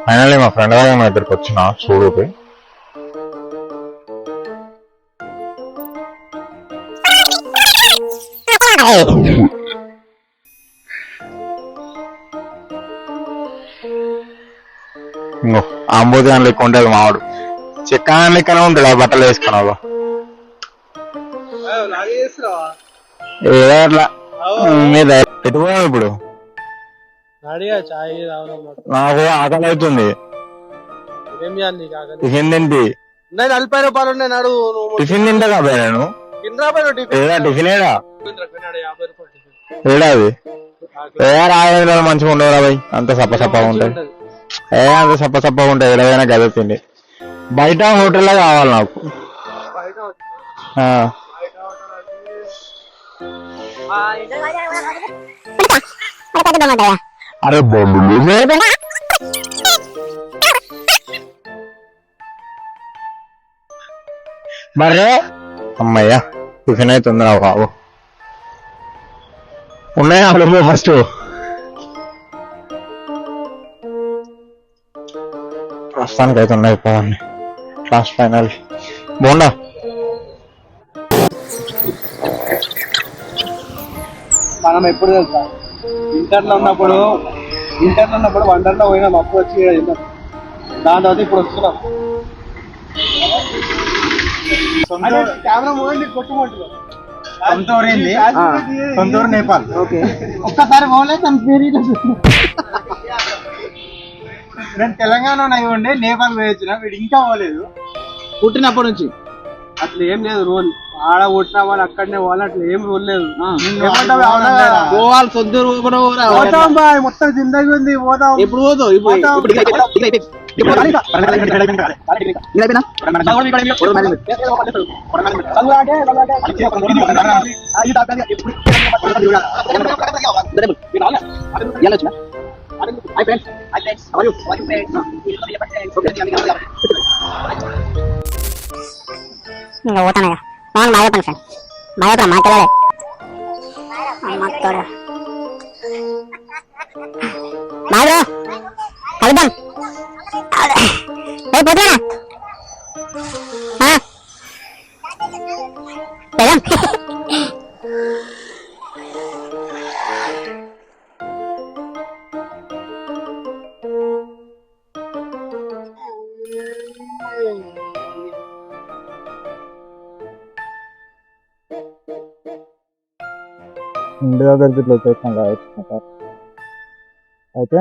finally మా friend దగ్గర మా దగ్గరికి వచ్చిన చూడుకి అంబోది అని లెక్క ఉంటుంది మావాడు చెక్క లెక్కనే ఉంటాడు ఆ బట్టలు వేసుకున్నావు ఏదో అట్లా మీద ఎటుపోయావు ఇప్పుడు నాకు ఆకలి అవుతుంది టిఫిన్ తింటి 40 రూపాయలు ఉన్నాయి నాడు టిఫిన్ తింటా కాబోయే నేను ఏడా టిఫిన్ ఏడా ఏడా అది రాజేంద్రాలు మంచిగా ఉండవు రా భయ్ అంత సప్పసప్పగా ఉంటాయి అంత సప్పసప్పగా ఉంటాయి ఏడవైనా గదే తిండి బయట హోటల్లో కావాలి నాకు అరే బొండు మరే అమ్మయ్యా టిఫిన్ అవుతుంది రా బాబు ఉన్నాయా అప్పుడు ఫస్ట్ ప్రస్తుతానికి అయితే ఉన్నాయి పదండి లాస్ట్ ఫైనల్ బోండా మనం ఎప్పుడు తెలుసా ఇంటర్లో ఉన్నప్పుడు వండర్లో పోయినాం అప్పుడు వచ్చి దాని తర్వాత ఇప్పుడు వస్తున్నాం కెమెరా మోగండి కొట్టుకుంటు సొంతూరు నేపాల్ ఓకే ఒక్కసారి పోలేదు నేను తెలంగాణ ఉండే నేపాల్ పోయొచ్చిన వీడు ఇంకా పోలేదు పుట్టినప్పటి నుంచి అట్లా ఏం లేదు రూల్ ఆడ పుట్టినా వాళ్ళు అక్కడనే పోవాలి అట్లా ఏం రూల్ లేదు పోవాలి సొంతూరు పోతాం బాయ్ మొత్తం జిందగీ ఉంది పోతాం ఎప్పుడు పోతావు పోతానయ్యా అవును మా చెప్పండి ఫ్రెండ్ మా చెప్పరా మాట్లాడే మాడు కలుద్దాం పోతున్నా ఇంటి దగ్గరికి ఇట్లా వచ్చేసాం కావచ్చు అయితే